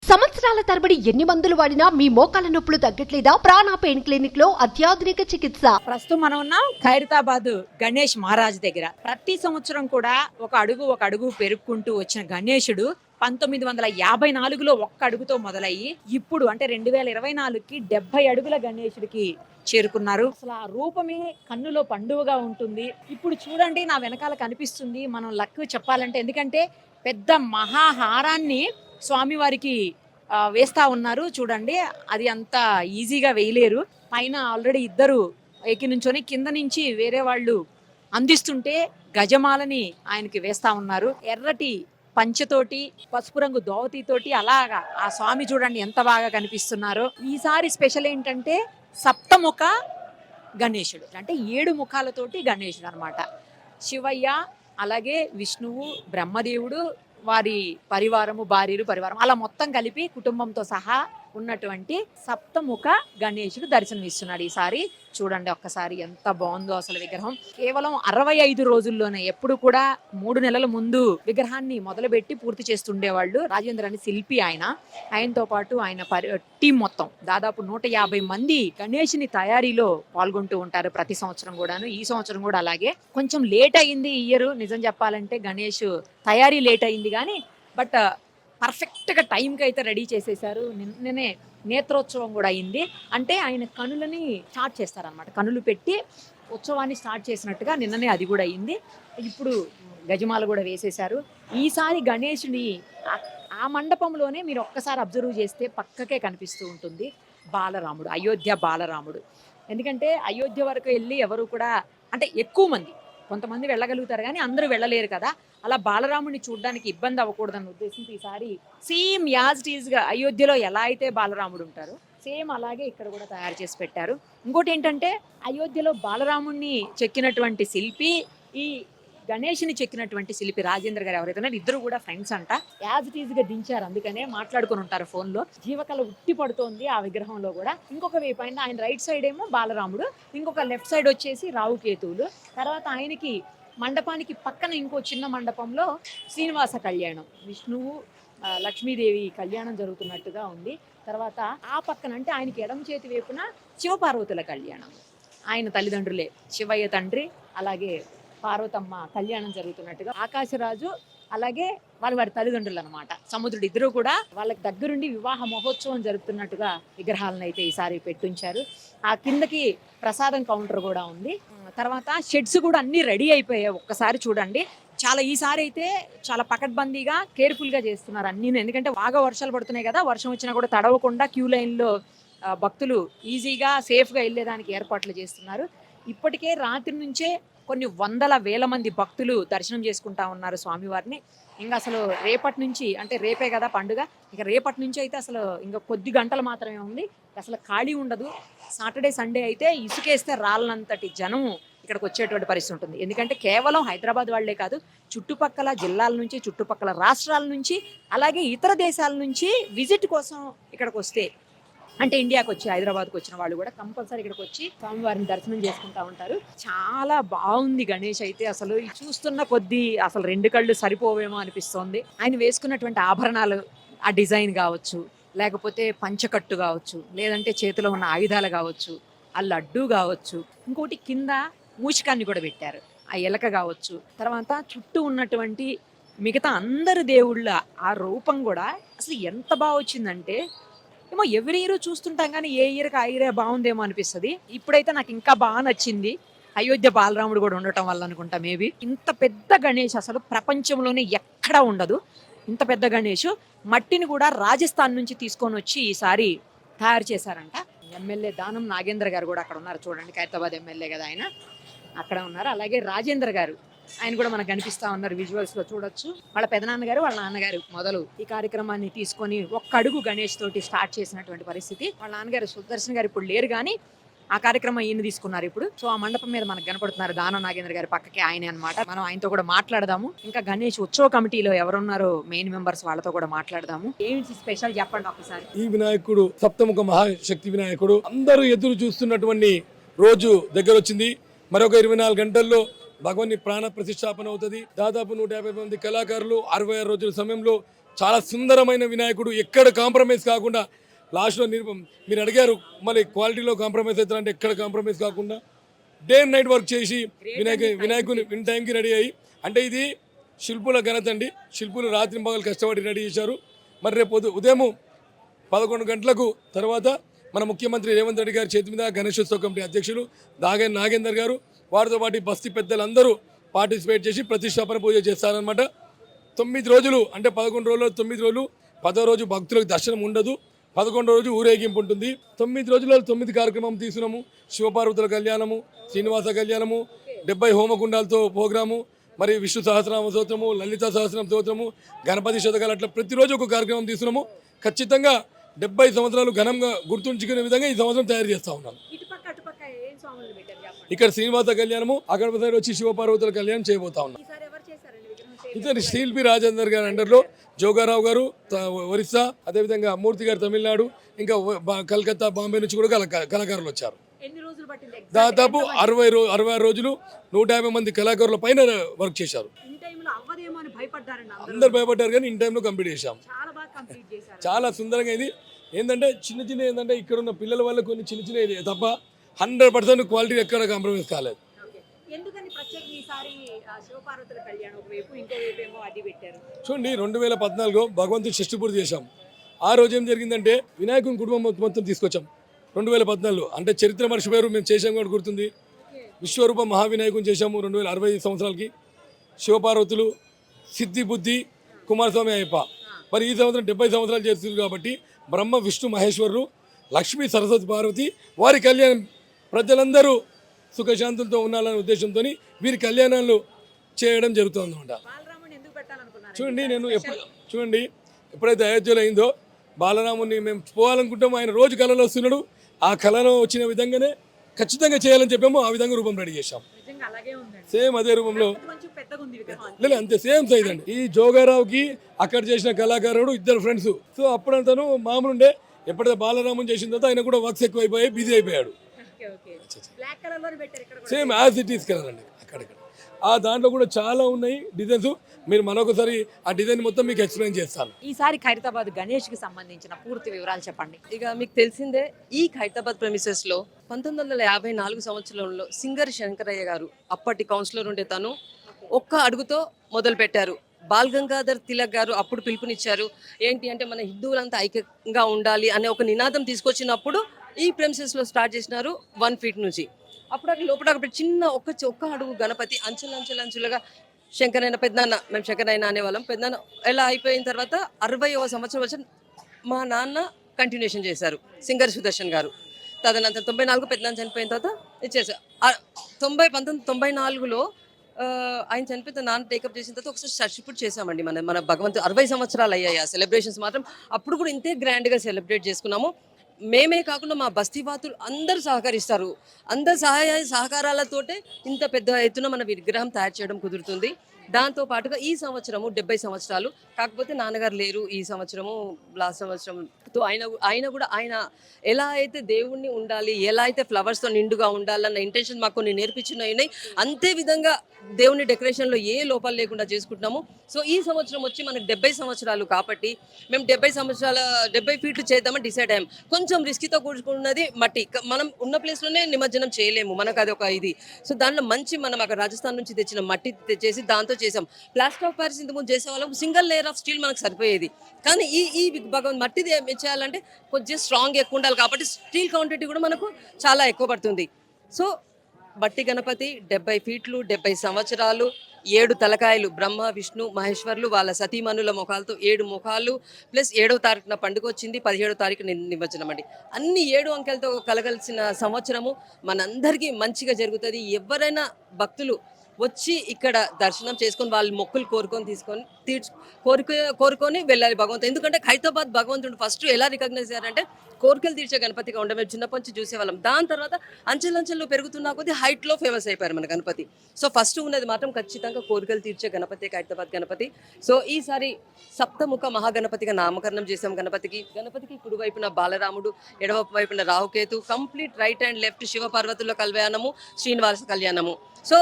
సంవత్సరాల తరబడి ఎన్ని మందులు వాడినా మీ మోకాల నొప్పులు తగ్గట్లేదా? ప్రాణ పెయిన్ క్లినిక్ లో అత్యాధునిక చికిత్స. ప్రస్తుతం మనం ఉన్నాం ఖైరతాబాద్ గణేష్ మహారాజ్ దగ్గర. ప్రతి సంవత్సరం కూడా ఒక అడుగు పెరుక్కుంటూ వచ్చిన గణేశుడు 1954లో ఒక్క అడుగుతో మొదలయ్యి ఇప్పుడు అంటే 2024కి 70 అడుగుల గణేశుడికి చేరుకున్నారు. అసలు ఆ రూపమే కన్నులో పండువగా ఉంటుంది. ఇప్పుడు చూడండి, నా వెనకాల కనిపిస్తుంది. మనం లక్ చెప్పాలంటే, ఎందుకంటే పెద్ద మహాహారాన్ని స్వామివారికి వేస్తా ఉన్నారు. చూడండి, అది అంత ఈజీగా వేయలేరు. పైన ఆల్రెడీ ఇద్దరు ఎక్కి నుంచొని కింద నుంచి వేరే వాళ్ళు అందిస్తుంటే గజమాలని ఆయనకి వేస్తా ఉన్నారు. ఎర్రటి పంచతోటి పసుపు రంగు దోవతితోటి అలాగా ఆ స్వామి చూడండి ఎంత బాగా కనిపిస్తున్నారో. ఈసారి స్పెషల్ ఏంటంటే సప్తముఖ గణేశుడు, అంటే 7 ముఖాలతోటి గణేశుడు అనమాట. శివయ్య, అలాగే విష్ణువు, బ్రహ్మదేవుడు, వారి పరివారము, భార్యలు పరివారం అలా మొత్తం కలిపి కుటుంబంతో సహా ఉన్నటువంటి సప్తముఖ గణేశుడు దర్శనమిస్తున్నాడు ఈసారి. చూడండి ఒక్కసారి ఎంత బాగుందో అసలు విగ్రహం. కేవలం 65 రోజుల్లోనే, ఎప్పుడు కూడా 3 నెలల ముందు విగ్రహాన్ని మొదలుపెట్టి పూర్తి చేస్తుండేవాళ్ళు. రాజేంద్ర అని శిల్పి ఆయనతో పాటు ఆయన టీం మొత్తం దాదాపు 150 మంది గణేషుని తయారీలో పాల్గొంటూ ఉంటారు ప్రతి సంవత్సరం కూడాను. ఈ సంవత్సరం కూడా అలాగే. కొంచెం లేట్ అయింది ఈ ఇయర్, నిజం చెప్పాలంటే గణేష్ తయారీ లేట్ అయింది కానీ, బట్ పర్ఫెక్ట్గా టైంకి అయితే రెడీ చేసేసారు. నిన్ననే నేత్రోత్సవం కూడా అయింది. అంటే ఆయన కనులని స్టార్ట్ చేస్తారనమాట, కనులు పెట్టి ఉత్సవాన్ని స్టార్ట్ చేసినట్టుగా నిన్ననే అది కూడా అయింది. ఇప్పుడు గజమాల కూడా వేసేశారు. ఈసారి గణేశుని ఆ మండపంలోనే మీరు ఒక్కసారి అబ్జర్వ్ చేస్తే పక్కకే కనిపిస్తూ ఉంటుంది బాలరాముడు, అయోధ్య బాలరాముడు. ఎందుకంటే అయోధ్య వరకు వెళ్ళి ఎవరు కూడా, అంటే ఎక్కువ మంది, కొంతమంది వెళ్ళగలుగుతారు కానీ అందరూ వెళ్ళలేరు కదా. అలా బాలరాముడిని చూడడానికి ఇబ్బంది అవ్వకూడదన్న ఉద్దేశంతో ఈసారి సేమ్ యాజ్ ఇట్ ఈజ్గా అయోధ్యలో ఎలా అయితే బాలరాముడు ఉంటారో సేమ్ అలాగే ఇక్కడ కూడా తయారు చేసి పెట్టారు. ఇంకోటి ఏంటంటే, అయోధ్యలో బాలరాముడిని చెక్కినటువంటి శిల్పి, ఈ గణేష్ని చెక్కినటువంటి శిల్పి రాజేంద్ర గారు ఎవరైతే ఇద్దరు కూడా ఫ్రెండ్స్ అంట. యాజ్ ఇట్ ఈజ్గా దించారు, అందుకనే మాట్లాడుకుని ఉంటారు ఫోన్లో. జీవకళ ఉట్టి పడుతోంది ఆ విగ్రహంలో కూడా. ఇంకొక వైపు ఆయన రైట్ సైడ్ ఏమో బాలరాముడు, ఇంకొక లెఫ్ట్ సైడ్ వచ్చేసి రావుకేతువులు. తర్వాత ఆయనకి మండపానికి పక్కన ఇంకో చిన్న మండపంలో శ్రీనివాస కళ్యాణం, విష్ణువు లక్ష్మీదేవి కళ్యాణం జరుగుతున్నట్టుగా ఉంది. తర్వాత ఆ పక్కన అంటే ఆయనకి ఎడమ చేతి వైపున శివపార్వతుల కళ్యాణం, ఆయన తల్లిదండ్రులే శివయ్య తండ్రి అలాగే పార్వతమ్మ కళ్యాణం జరుగుతున్నట్టుగా. ఆకాశరాజు అలాగే వారి తల్లిదండ్రులు అనమాట, సముద్రుడు, ఇద్దరు కూడా వాళ్ళకి దగ్గరుండి వివాహ మహోత్సవం జరుపుతున్నట్టుగా విగ్రహాలను అయితే ఈసారి పెట్టుంచారు. ఆ కిందకి ప్రసాదం కౌంటర్ కూడా ఉంది. తర్వాత షెడ్స్ కూడా అన్ని రెడీ అయిపోయాయి. ఒక్కసారి చూడండి, చాలా ఈసారి అయితే చాలా పకడ్బందీగా కేర్ఫుల్గా చేస్తున్నారు అన్నీ. ఎందుకంటే బాగా వర్షాలు పడుతున్నాయి కదా, వర్షం వచ్చినా కూడా తడవకుండా క్యూ లైన్లో భక్తులు ఈజీగా సేఫ్గా వెళ్ళేదానికి ఏర్పాట్లు చేస్తున్నారు. ఇప్పటికే రాత్రి నుంచే కొన్ని వందల వేల మంది భక్తులు దర్శనం చేసుకుంటా ఉన్నారు స్వామివారిని. ఇంకా అసలు రేపటి నుంచి, అంటే రేపే కదా పండుగ, ఇక రేపటి నుంచి అయితే అసలు ఇంకా కొద్ది గంటలు మాత్రమే ఉంది, అసలు ఖాళీ ఉండదు. సాటర్డే సండే అయితే ఇసుకేస్తే రాళ్ళనంతటి జనం ఇక్కడికి వచ్చేటువంటి పరిస్థితి ఉంటుంది. ఎందుకంటే కేవలం హైదరాబాద్ వాళ్లే కాదు, చుట్టుపక్కల జిల్లాల నుంచి, చుట్టుపక్కల రాష్ట్రాల నుంచి, అలాగే ఇతర దేశాల నుంచి విజిట్ కోసం ఇక్కడికి వస్తే, అంటే ఇండియాకి వచ్చి హైదరాబాద్కి వచ్చిన వాళ్ళు కూడా కంపల్సరీ ఇక్కడికి వచ్చి స్వామివారిని దర్శనం చేసుకుంటా ఉంటారు. చాలా బాగుంది గణేష్ అయితే. అసలు చూస్తున్న కొద్దీ అసలు 2 కళ్ళు సరిపోవేమో అనిపిస్తోంది. ఆయన వేసుకున్నటువంటి ఆభరణాలు, ఆ డిజైన్ కావచ్చు, లేకపోతే పంచకట్టు కావచ్చు, లేదంటే చేతిలో ఉన్న ఆయుధాలు కావచ్చు, ఆ లడ్డు కావచ్చు, ఇంకోటి కింద మూషికాన్ని కూడా పెట్టారు, ఆ ఎలక కావచ్చు. తర్వాత చుట్టూ ఉన్నటువంటి మిగతా అందరు దేవుళ్ళ ఆ రూపం కూడా అసలు ఎంత బాగా వచ్చిందంటే, ఏమో ఎవ్రీ ఇయర్ చూస్తుంటాం కానీ ఏ ఇయర్కి ఆ ఇయరే బాగుందేమో అనిపిస్తుంది. ఇప్పుడైతే నాకు ఇంకా బాగా నచ్చింది అయోధ్య బాలరాముడు కూడా ఉండటం వల్ల అనుకుంటా. మేబీ ఇంత పెద్ద గణేష్ అసలు ప్రపంచంలోనే ఎక్కడా ఉండదు. ఇంత పెద్ద గణేష్ మట్టిని కూడా రాజస్థాన్ నుంచి తీసుకొని వచ్చి ఈసారి తయారు చేశారంట. ఎమ్మెల్యే దానం నాగేంద్ర గారు కూడా అక్కడ ఉన్నారు చూడండి, ఖైరతాబాద్ ఎమ్మెల్యే కదా ఆయన, అక్కడ ఉన్నారు. అలాగే రాజేంద్ర గారు, ఆయన కూడా మనకు కనిపిస్తా ఉన్నారు, విజువల్స్ లో చూడొచ్చు. వాళ్ళ పెదనాన్నగారు, వాళ్ళ నాన్నగారు మొదలు ఈ కార్యక్రమాన్ని తీసుకొని ఒక్క అడుగు గణేష్ తోటి స్టార్ట్ చేసినటువంటి పరిస్థితి. వాళ్ళ నాన్నగారు సుదర్శన్ గారు ఇప్పుడు లేరు కానీ ఆ కార్యక్రమం ఈయన తీసుకున్నారు ఇప్పుడు. సో ఆ మండపం మీద మనకు కనపడుతున్నారు దానం నాగేంద్ర గారి పక్కకే ఆయనే అనమాట. మనం ఆయనతో కూడా మాట్లాడదాము. ఇంకా గణేష్ ఉత్సవ కమిటీలో ఎవరున్నారో మెయిన్ మెంబర్స్, వాళ్ళతో కూడా మాట్లాడదాము. ఏంటి స్పెషల్ చెప్పండి ఒకసారి. ఈ వినాయకుడు సప్తముఖ మహాశక్తి వినాయకుడు అందరూ ఎదురు చూస్తున్నటువంటి రోజు దగ్గర వచ్చింది. మరొక 24 గంటల్లో భగవాన్ని ప్రాణ ప్రతిష్టాపన అవుతుంది. దాదాపు 150 మంది కళాకారులు 66 రోజుల సమయంలో చాలా సుందరమైన వినాయకుడు, ఎక్కడ కాంప్రమైజ్ కాకుండా లాస్ట్లో మీరు అడిగారు మళ్ళీ క్వాలిటీలో కాంప్రమైజ్ అవుతారంటే ఎక్కడ కాంప్రమైజ్ కాకుండా డే అండ్ నైట్ వర్క్ చేసి వినాయకుని ఇన్ టైంకి రెడీ అయ్యి, అంటే ఇది శిల్పుల ఘనత అండి. శిల్పులు రాత్రి పగలు కష్టపడి రెడీ చేశారు. మరి రేపు ఉదయం 11 గంటలకు తర్వాత మన ముఖ్యమంత్రి రేవంత్ రెడ్డి గారి చేతి మీద గణేశోత్సవ కమిటీ అధ్యక్షులు దాగన్ నాగేందర్ గారు, వారితో పాటు బస్తీ పెద్దలందరూ పార్టిసిపేట్ చేసి ప్రతిష్టాపన పూజ చేస్తారనమాట. 9 రోజులు అంటే 11 రోజులు 9 రోజులు, 10వ రోజు భక్తులకు దర్శనం ఉండదు, 11వ రోజు ఊరేగింపు ఉంటుంది. 9 రోజులలో 9 కార్యక్రమం తీసుకున్నాము. శివపార్వతుల కళ్యాణము, శ్రీనివాస కళ్యాణము, 70 హోమకుండాలతో ప్రోగ్రాము, మరి విష్ణు సహస్రనామ స్తోత్రము, లలిత సహస్రనామ స్తోత్రము, గణపతి శతకాలు, అట్లా ప్రతిరోజు ఒక కార్యక్రమం తీసుకున్నాము. ఖచ్చితంగా 70 సంవత్సరాలు ఘనంగా గుర్తుంచుకునే విధంగా ఈ సంవత్సరం తయారు చేస్తూ ఉన్నాను. ఇక్కడ శ్రీనివాస కళ్యాణము, అక్కడ వచ్చి శివపార్వతుల కళ్యాణం చేయబోతా ఉన్నాం. ఇతను శిల్పి రాజేందర్ గారి అండర్లో జోగారావు గారు ఒరిస్సా, అదేవిధంగా మూర్తి గారు తమిళనాడు, ఇంకా కలకత్తా, బాంబే నుంచి కూడా కళాకారులు వచ్చారు. దాదాపు 66 రోజులు 150 మంది కళాకారుల పైన వర్క్ చేశారు. అందరు భయపడ్డారు కానీ ఇన్ టైంలో కంప్లీట్ చేశాం. చాలా సుందరంగా ఇది. ఏంటంటే చిన్న ఏంటంటే ఇక్కడ ఉన్న పిల్లల వల్ల కొన్ని చిన్న తప్ప 100% క్వాలిటీ ఎక్కడ కాంప్రమైజ్ కాలేదు. చూడండి, 2014 భగవంతుడు షష్ఠి పూర్తి చేశాం. ఆ రోజు ఏం జరిగిందంటే వినాయకుని కుటుంబం మొత్తం తీసుకొచ్చాం. 2014 అంటే చరిత్ర మర్చిపోయారు, మేము చేసాం కూడా గుర్తుంది. విశ్వరూప మహావినాయకుని చేశాము 2065 సంవత్సరాలకి. శివపార్వతులు, సిద్ధి బుద్ధి, కుమారస్వామి అయ్యప్ప. మరి ఈ సంవత్సరం 70 సంవత్సరాలు చేస్తుంది కాబట్టి బ్రహ్మ విష్ణు మహేశ్వరులు, లక్ష్మీ సరస్వతి పార్వతి వారి కళ్యాణం ప్రజలందరూ సుఖశాంతులతో ఉండాలనే ఉద్దేశంతో వీరి కళ్యాణాలు చేయడం జరుగుతుంది అన్నమాట. చూడండి, చూడండి ఎప్పుడైతే అయోధ్యలో అయిందో బాలరాముని మేము పోవాలనుకుంటాము, ఆయన రోజు కళలో వస్తున్నాడు. ఆ కళలో వచ్చిన విధంగానే ఖచ్చితంగా చేయాలని చెప్పాము. ఆ విధంగా రూపం రెడీ చేశాం. సేమ్ అదే రూపంలో లేదు, అంతే సేమ్ సైజ్ అండి. ఈ జోగారావుకి అక్కడ చేసిన కళాకారుడు 2 ఫ్రెండ్స్. సో అప్పుడు అతను మామూలు ఉండే, ఎప్పుడైతే బాలరామన్ చేసిన తర్వాత ఆయన కూడా వర్క్స్ ఎక్కువ అయిపోయి బిజీ అయిపోయాడు. Same as it is colour అండి. అక్కడక్కడ ఆ దాంట్లో కూడా చాలా ఉన్నాయి డిజైన్స్. మీరు మరొకసారి ఆ డిజైన్ మొత్తం మీకు ఎక్స్ప్లెయిన్ చేస్తాను. ఈసారి ఖైరతాబాద్ గణేష్ కి సంబంధించిన పూర్తి వివరాలు చెప్పండి. ఇక మీకు తెలిసిందే, ఈ ఖైరతాబాద్ ప్రెమిసెస్ లో 1954 సంవత్సరంలో సింగర్ శంకరయ్య గారు, అప్పటి కౌన్సిలర్ ఉండే తను, ఒక్క అడుగుతో మొదలు పెట్టారు. బాల్ గంగాధర్ తిలక్ గారు అప్పుడు పిలుపునిచ్చారు. ఏంటి అంటే మన హిందువులంతా ఐక్యంగా ఉండాలి అనే ఒక నినాదం తీసుకొచ్చినప్పుడు ఈ ప్రెమిసెస్ లో స్టార్ట్ చేసినారు 1 ఫీట్ నుంచి. అప్పుడు అక్కడ లోపల చిన్న ఒక్క అడుగు గణపతి అంచెలంచెలుగా శంకరయ్య పెద్దనాన్న, మేము శంకరయ్య అనేవాళ్ళం. పెద్దనాన్న ఎలా అయిపోయిన తర్వాత 60వ సంవత్సరం వచ్చి మా నాన్న కంటిన్యూషన్ చేశారు, సింగర్ సుదర్శన్ గారు. తదనంతరం 94 పెద్దనాన్న చనిపోయిన తర్వాత ఇచ్చేసారు. 1994లో ఆయన చనిపోయిన నాన్న టేకప్ చేసిన తర్వాత ఒకసారి సర్టిఫికేట్ చేసామండి. మన భగవంతుడు 60 సంవత్సరాలు అయ్యాయి. ఆ సెలబ్రేషన్స్ మాత్రం అప్పుడు కూడా ఇంతే గ్రాండ్గా సెలబ్రేట్ చేసుకున్నాము. మేమే కాకుండా మా బస్తీవాతులు అందరూ సహకరిస్తారు. అందరు సహకారాలతోటే ఇంత పెద్ద ఎత్తున మన విగ్రహం తయారు చేయడం కుదురుతుంది. దాంతో పాటుగా ఈ సంవత్సరము 70 సంవత్సరాలు, కాకపోతే నాన్నగారు లేరు ఈ సంవత్సరము. లాస్ట్ సంవత్సరంతో ఆయన కూడా ఆయన ఎలా అయితే దేవుణ్ణి ఉండాలి, ఎలా అయితే ఫ్లవర్స్తో నిండుగా ఉండాలన్న ఇంటెన్షన్ మాకు కొన్ని నేర్పించినాయి. అంతే విధంగా దేవుని డెకరేషన్లో ఏ లోపాలు లేకుండా చేసుకుంటున్నాము. సో ఈ సంవత్సరం వచ్చి మనకు 70 సంవత్సరాలు కాబట్టి మేము 70 ఫీట్లు చేద్దామని డిసైడ్ అయ్యాం. కొంచెం రిస్క్తో కూడుకున్నది మట్టి, మనం ఉన్న ప్లేస్లోనే నిమజ్జనం చేయలేము, మనకు అది ఒక ఇది. సో దాంట్లో మంచి మనం అక్కడ రాజస్థాన్ నుంచి తెచ్చిన మట్టి తెచ్చేసి దాంతో చేసాం. ప్లాస్టర్ ఆఫ్ ప్యారిస్ ఇంతకుముందు చేసే వాళ్ళం సింగిల్ లేయర్ ఆఫ్ స్టీల్ మనకు సరిపోయేది. కానీ ఈ భగవంత్ మట్టిది ఏం చేయాలంటే కొంచెం స్ట్రాంగ్ ఎక్కువ ఉండాలి కాబట్టి స్టీల్ క్వాంటిటీ కూడా మనకు చాలా ఎక్కువ పడుతుంది. సో బట్టి గణపతి 70 ఫీట్లు, 70 సంవత్సరాలు, 7 తలకాయలు, బ్రహ్మ విష్ణు మహేశ్వర్లు వాళ్ళ సతీమణుల ముఖాలతో 7 ముఖాలు, ప్లస్ 7వ తారీఖున పండుగ వచ్చింది, 17వ తారీఖు నిమజ్జనం అండి. అన్ని 7 అంకెలతో కలగలిసిన సంవత్సరము మనందరికీ మంచిగా జరుగుతుంది. ఎవరైనా భక్తులు వచ్చి ఇక్కడ దర్శనం చేసుకొని వాళ్ళ మొక్కులు కోరుకొని వెళ్ళాలి భగవంతుడు. ఎందుకంటే ఖైరతాబాద్ భగవంతుడు ఫస్ట్ ఎలా రికగ్నైజ్ అయ్యారంటే కోరికలు తీర్చే గణపతిగా ఉండే, మేము చిన్నప్పటి నుంచి చూసేవాళ్ళం. దాని తర్వాత అంచెలంచెల్లో పెరుగుతున్నా కొద్దీ హైట్లో ఫేమస్ అయిపోయారు మన గణపతి. సో ఫస్ట్ ఉన్నది మాత్రం ఖచ్చితంగా కోరికలు తీర్చే గణపతి ఖైరతాబాద్ గణపతి. సో ఈసారి సప్తముఖ మహాగణపతిగా నామకరణం చేసాం గణపతికి. కుడివైపున బాలరాముడు, ఎడవ వైపున Rahuketu, complete right and left Shiva పార్వతుల కళ్యాణము, శ్రీనివాస కళ్యాణము. సో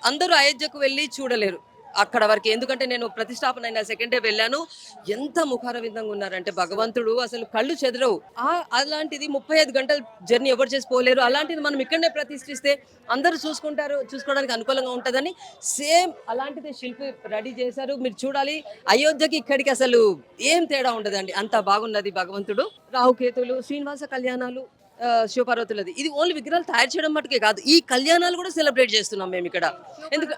అందరూ అయోధ్యకు వెళ్ళి చూడలేరు, అక్కడ వరకు. ఎందుకంటే నేను ప్రతిష్టాపన అయిన సెకండ్ డే వెళ్ళాను, ఎంత ముఖారవిందంగా ఉన్నారంటే భగవంతుడు అసలు కళ్ళు చెదరవు. అలాంటిది 35 గంటల జర్నీ ఎవరు చేసి పోలేరు. అలాంటిది మనం ఇక్కడనే ప్రతిష్ఠిస్తే అందరూ చూసుకోవడానికి అనుకూలంగా ఉంటుందని సేమ్ అలాంటిది శిల్పి రెడీ చేశారు. మీరు చూడాలి, అయోధ్యకి ఇక్కడికి అసలు ఏం తేడా ఉండదండి, అంత బాగున్నది భగవంతుడు. రాహుకేతులు, శ్రీనివాస కళ్యాణాలు, శివపార్వతులది. ఇది ఓన్లీ విగ్రహాలు తయారు చేయడం మటుకే కాదు, ఈ కళ్యాణాలు కూడా సెలబ్రేట్ చేస్తున్నాం మేము ఇక్కడ. ఎందుకు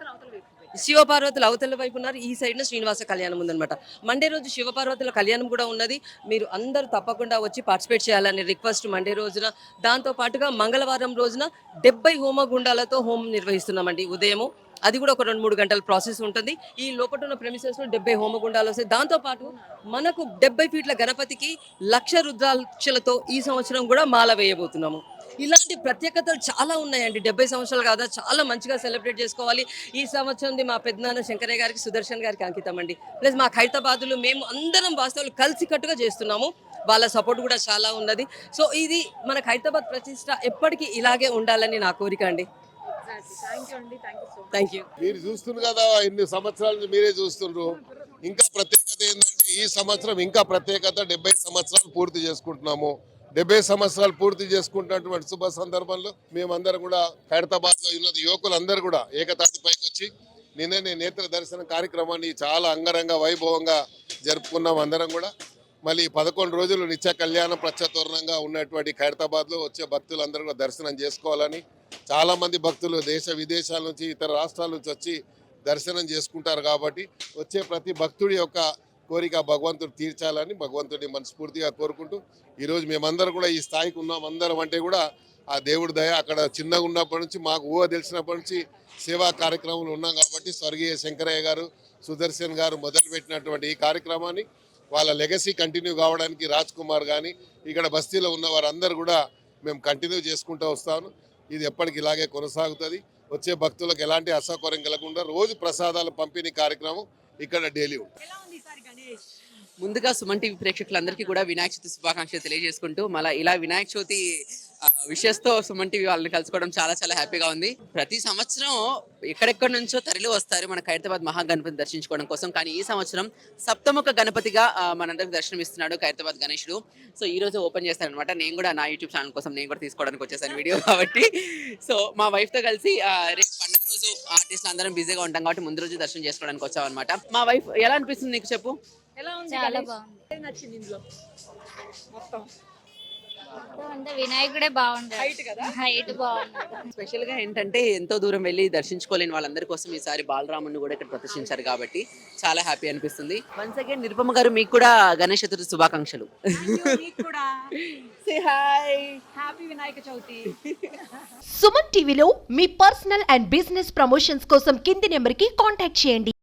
శివపార్వతులు అవతల వైపు ఉన్నారు, ఈ సైడ్ శ్రీనివాస కళ్యాణం ఉందన్నమాట. మండే రోజు శివపార్వతుల కళ్యాణం కూడా ఉన్నది. మీరు అందరూ తప్పకుండా వచ్చి పార్టిసిపేట్ చేయాలని రిక్వెస్ట్ మండే రోజున. దాంతో పాటుగా మంగళవారం రోజున 70 హోమగుండాలతో హోమం నిర్వహిస్తున్నామండి ఉదయము. అది కూడా ఒక 2-3 గంటల ప్రాసెస్ ఉంటుంది. ఈ లోపల ఉన్న ప్రెమిసెస్లో 70 హోమగుండాలు వస్తాయి. దాంతోపాటు మనకు 70 ఫీట్ల గణపతికి 1,00,000 రుద్రాక్షలతో ఈ సంవత్సరం కూడా మాల వేయబోతున్నాము. ఇలాంటి ప్రత్యేకతలు చాలా ఉన్నాయండి. 70 సంవత్సరాలు కాదా, చాలా మంచిగా సెలబ్రేట్ చేసుకోవాలి. ఈ సంవత్సరంది మా పెద్దనాన్న శంకరయ్య గారికి, సుదర్శన్ గారికి అంకితం అండి. ప్లస్ మా ఖైరతాబాదులు మేము అందరం వాస్తవాలు కలిసికట్టుగా చేస్తున్నాము. వాళ్ళ సపోర్ట్ కూడా చాలా ఉన్నది. సో ఇది మన ఖైరతాబాద్ ప్రతిష్ట ఎప్పటికీ ఇలాగే ఉండాలని నా కోరిక అండి. Thank you. మీరు చూస్తున్నారు కదా, ఇన్ని సంవత్సరాల నుంచి మీరే చూస్తున్నారు. ఇంకా ప్రత్యేకత ఏంటంటే ఈ సంవత్సరం ఇంకా ప్రత్యేకత, 70 సంవత్సరాలు పూర్తి చేసుకుంటున్నాము. 70 సంవత్సరాలు పూర్తి చేసుకుంటున్నటువంటి శుభ సందర్భంలో మేమందరం కూడా ఖైరతాబాద్ లో ఉన్న యువకులందరూ కూడా ఏకతాటిపైకి వచ్చి నిన్ననే నేత్ర దర్శన కార్యక్రమాన్ని చాలా అంగరంగ వైభవంగా జరుపుకున్నాం. అందరం కూడా మళ్ళీ 11 రోజులు నిత్య కళ్యాణం ప్రత్యతోరణంగా ఉన్నటువంటి ఖైరతాబాద్ లో వచ్చే భక్తులందరూ కూడా దర్శనం చేసుకోవాలని, చాలా మంది భక్తులు దేశ విదేశాల నుంచి, ఇతర రాష్ట్రాల నుంచి వచ్చి దర్శనం చేసుకుంటారు. కాబట్టి వచ్చే ప్రతి భక్తుడి యొక్క కోరిక భగవంతుడు తీర్చాలని భగవంతుడిని మనస్ఫూర్తిగా కోరుకుంటూ, ఈరోజు మేమందరం కూడా ఈ స్థాయికి ఉన్నాం. అందరం అంటే కూడా ఆ దేవుడి దయ. అక్కడ చిన్నగా ఉన్నప్పటి నుంచి, మాకు ఊహ తెలిసినప్పటి నుంచి సేవా కార్యక్రమంలో ఉన్నాం. కాబట్టి స్వర్గీయ శంకరయ్య గారు, సుదర్శన్ గారు మొదలుపెట్టినటువంటి ఈ కార్యక్రమాన్ని వాళ్ళ లెగసీ కంటిన్యూ కావడానికి రాజ్ కుమార్ కానీ ఇక్కడ బస్తీలో ఉన్న వారందరూ కూడా మేము కంటిన్యూ చేసుకుంటూ వస్తాను. ఇది ఎప్పటికి ఇలాగే కొనసాగుతుంది. వచ్చే భక్తులకు ఎలాంటి అసౌకర్యం కలగకుండా రోజు ప్రసాదాల పంపిణీ కార్యక్రమం ఇక్కడ డైలీ ఉంటుంది. ముందుగా సుమన్ టీవీ ప్రేక్షకులందరికీ కూడా వినాయక చవితి శుభాకాంక్షలు తెలియజేసుకుంటూ, మళ్ళీ ఇలా వినాయక చవితి విషెస్తో సుమన్ టీవీ వాళ్ళని కలుసుకోవడం చాలా చాలా హ్యాపీగా ఉంది. ప్రతి సంవత్సరం ఎక్కడెక్కడి నుంచో తరలి వస్తారు మన ఖైరతాబాద్ మహాగణపతి దర్శించుకోవడం కోసం. కానీ ఈ సంవత్సరం సప్తముఖ గణపతిగా మనందరికి దర్శనం ఇస్తున్నాడు ఖైరతాబాద్ గణేశుడు. సో ఈ రోజు ఓపెన్ చేస్తారనమాట. నేను కూడా నా యూట్యూబ్ ఛానల్ కోసం నేను కూడా తీసుకోవడానికి వచ్చేసాను వీడియో కాబట్టి. సో మా వైఫ్తో కలిసి రేపు పండుగ రోజు ఆర్టిస్టులు అందరం బిజీగా ఉంటాం కాబట్టి ముందు రోజు దర్శనం చేసుకోవడానికి వచ్చాం అనమాట. మా వైఫ్ ఎలా అనిపిస్తుంది నీకు చెప్పు? ఎలా ఉంది? చాలా బాగుంది. ఏం నచ్చింది ఇందులో మొత్తం? అంటే వినాయకుడే బాగుంది, హైట్ కదా, హైట్ బాగున్నాడు. స్పెషల్ గా ఏంటంటే ఎంతో దూరం వెళ్ళి దర్శించుకోలేని వాళ్ళందరి కోసం ఈసారి బాలరాముని కూడా ఇక్కడ ప్రదర్శించారు కాబట్టి చాలా హ్యాపీ అనిపిస్తుంది. వన్స్ అగైన్ నిరుపమ గారు, మీకు కూడా గణేష్ చతుర్థి శుభాకాంక్షలు. మీకు కూడా say hi, happy Vinayaka Chavithi. Suman టీవీలో మీ పర్సనల్ అండ్ బిజినెస్ ప్రమోషన్స్ కోసం కింది నెంబర్కి కాంటాక్ట్ చేయండి.